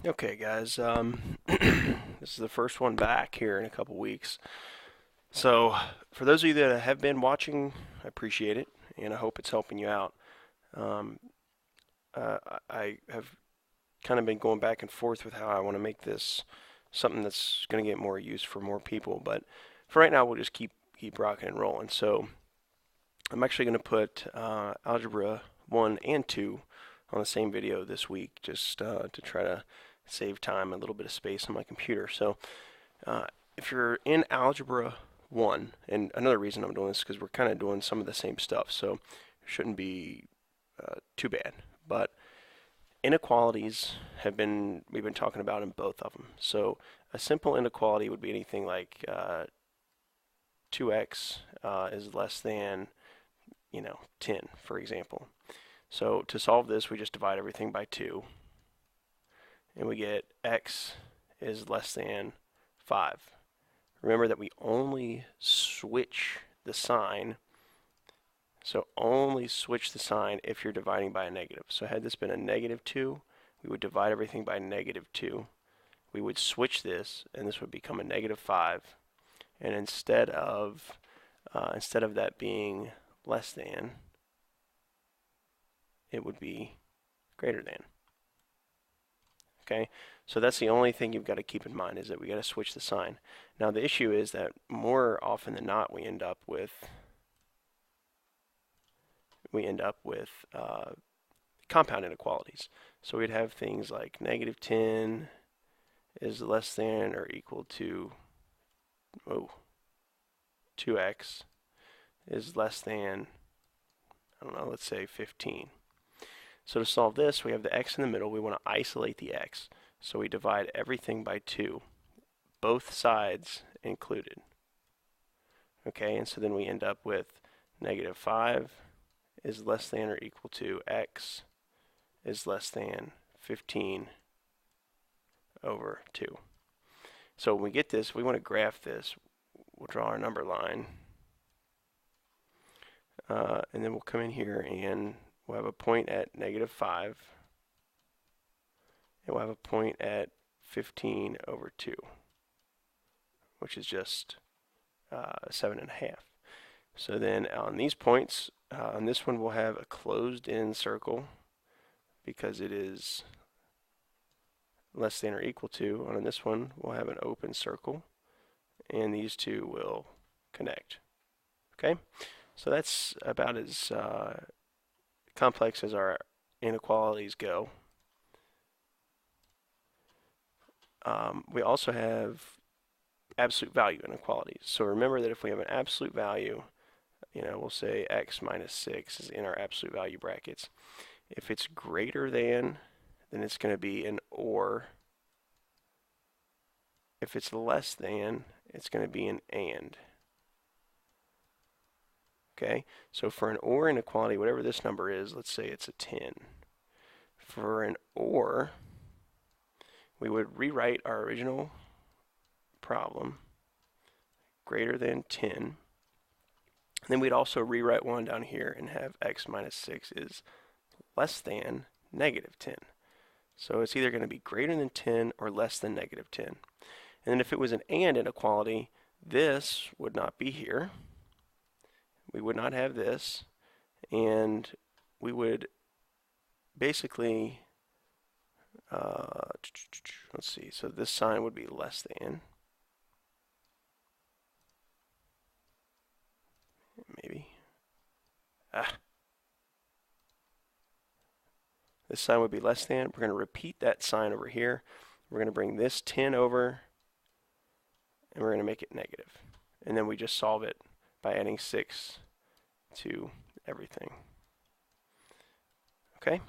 Okay, guys. This is the first one back here in a couple weeks. So, for those of you that have been watching, I appreciate it, and I hope it's helping you out. Um, I have kind of been going back and forth with how I want to make this something that's going to get more use for more people. But for right now, we'll just keep rocking and rolling. So, I'm actually going to put Algebra 1 and 2 on the same video this week, just to try to save time and a little bit of space on my computer. So uh, if you're in Algebra 1, and another reason I'm doing this is because we're kind of doing some of the same stuff, so it shouldn't be too bad. But inequalities we've been talking about in both of them. So a simple inequality would be anything like 2x is less than 10, for example. So to solve this, we just divide everything by 2, and we get x is less than 5. Remember that we only switch the sign, so only switch the sign if you're dividing by a negative. So had this been a -2, we would divide everything by -2. We would switch this, and this would become a -5. And instead of that being less than, it would be greater than. Okay, so that's the only thing you've got to keep in mind, is that we got to switch the sign. Now the issue is that more often than not, we end up with compound inequalities. So we'd have things like -10 is less than or equal to 2x is less than, I don't know, let's say 15. So to solve this, we have the x in the middle. We want to isolate the x. So we divide everything by 2, both sides included. Okay, and so then we end up with -5 is less than or equal to x is less than 15 over 2. So when we get this, we want to graph this. We'll draw our number line. And then we'll come in here and we'll have a point at -5. And we'll have a point at 15 over 2, which is just 7.5. So then on these points, on this one we'll have a closed-in circle because it is less than or equal to. And on this one we'll have an open circle, and these two will connect. Okay, so that's about as complex as our inequalities go. We also have absolute value inequalities. So remember that if we have an absolute value, we'll say x minus 6 is in our absolute value brackets. If it's greater than, then it's going to be an or. If it's less than, it's going to be an and. Okay, so for an or inequality, whatever this number is, let's say it's a 10. For an or, we would rewrite our original problem, greater than 10. And then we'd also rewrite one down here and have x minus 6 is less than -10. So it's either going to be greater than 10 or less than -10. And then if it was an and inequality, this would not be here. We would not have this, and we would basically, let's see, so this sign would be less than, maybe, this sign would be less than. We're going to repeat that sign over here. We're going to bring this 10 over, and we're going to make it negative. And then we just solve it by adding 6 to everything. Okay,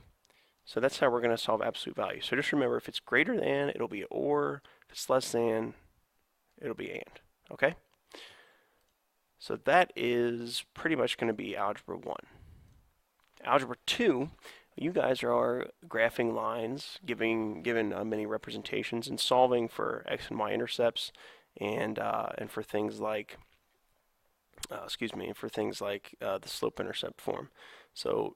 so that's how we're going to solve absolute value. So just remember, if it's greater than, it'll be or. If it's less than, it'll be and. Okay, so that is pretty much going to be Algebra 1. Algebra 2, you guys are graphing lines, given many representations, and solving for x and y intercepts, and for things like the slope-intercept form. So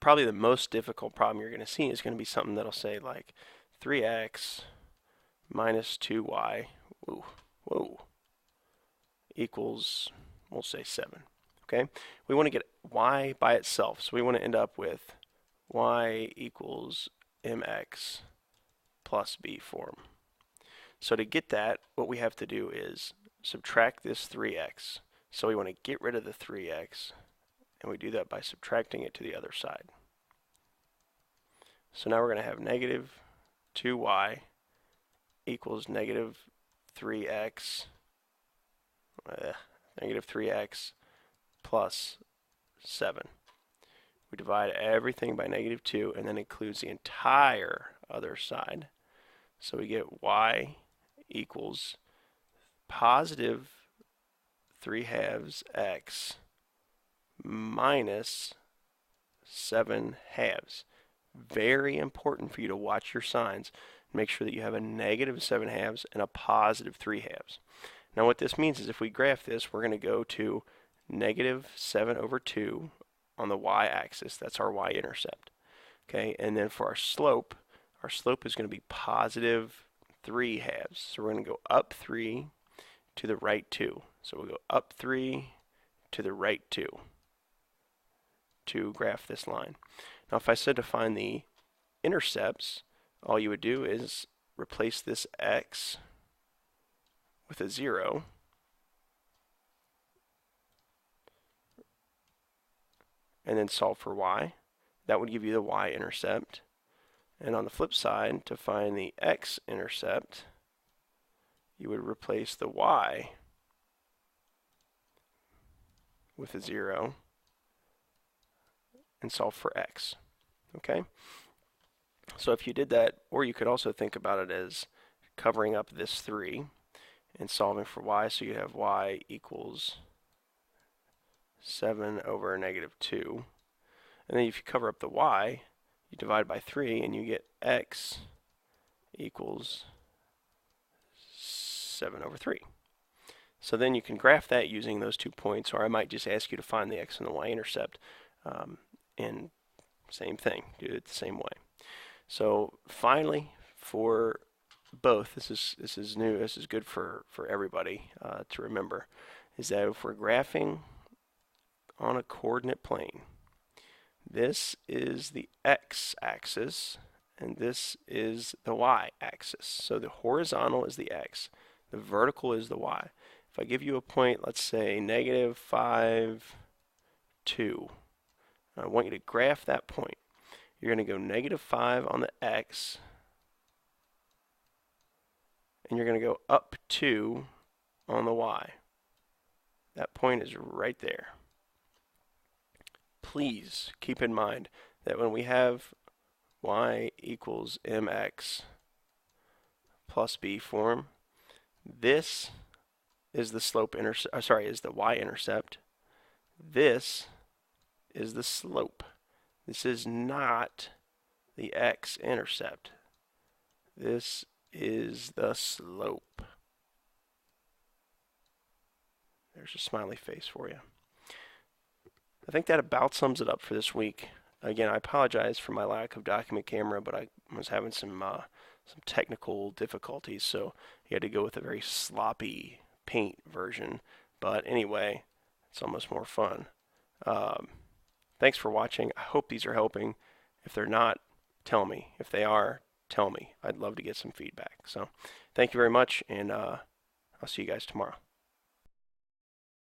probably the most difficult problem you're going to see is going to be something that'll say like 3x minus 2y, whoa, equals, we'll say 7. Okay, we want to get y by itself, so we want to end up with y equals mx plus b form. So to get that, what we have to do is subtract this 3x. So we want to get rid of the 3x, and we do that by subtracting it to the other side. So now we're going to have negative 2y equals negative 3x, negative 3x plus 7. We divide everything by negative 2 and then includes the entire other side. So we get y equals positive 3/2 x minus 7/2. Very important for you to watch your signs. Make sure that you have a negative 7/2 and a positive 3/2. Now what this means is if we graph this, we're going to go to negative 7/2 on the y-axis. That's our y-intercept. Okay, and then for our slope is going to be positive 3/2. So we're going to go up 3 to the right 2. So we'll go up 3 to the right 2 to graph this line. Now if I said to find the intercepts, all you would do is replace this x with a 0, and then solve for y. That would give you the y-intercept. And on the flip side, to find the x-intercept, you would replace the y with a 0 and solve for x. Okay? So if you did that, or you could also think about it as covering up this 3 and solving for y, so you have y equals 7 over negative 2. And then if you cover up the y, you divide by 3 and you get x equals 7 over 3. So then you can graph that using those 2 points, or I might just ask you to find the x and the y-intercept, and same thing, do it the same way. So finally, for both, this is new, this is good for everybody to remember, is that if we're graphing on a coordinate plane, this is the x-axis and this is the y-axis. So the horizontal is the x, the vertical is the y. If I give you a point, let's say negative 5, 2, I want you to graph that point. You're going to go negative 5 on the x, and you're going to go up 2 on the y. That point is right there. Please keep in mind that when we have y equals mx plus b form, this is the is the y-intercept. This is the slope. This is not the x-intercept. This is the slope. There's a smiley face for you. I think that about sums it up for this week. Again, I apologize for my lack of document camera, but I was having some technical difficulties, so you had to go with a very sloppy paint version. But anyway, it's almost more fun. Thanks for watching. I hope these are helping. If they're not, tell me. If they are, tell me. I'd love to get some feedback. So thank you very much, and I'll see you guys tomorrow.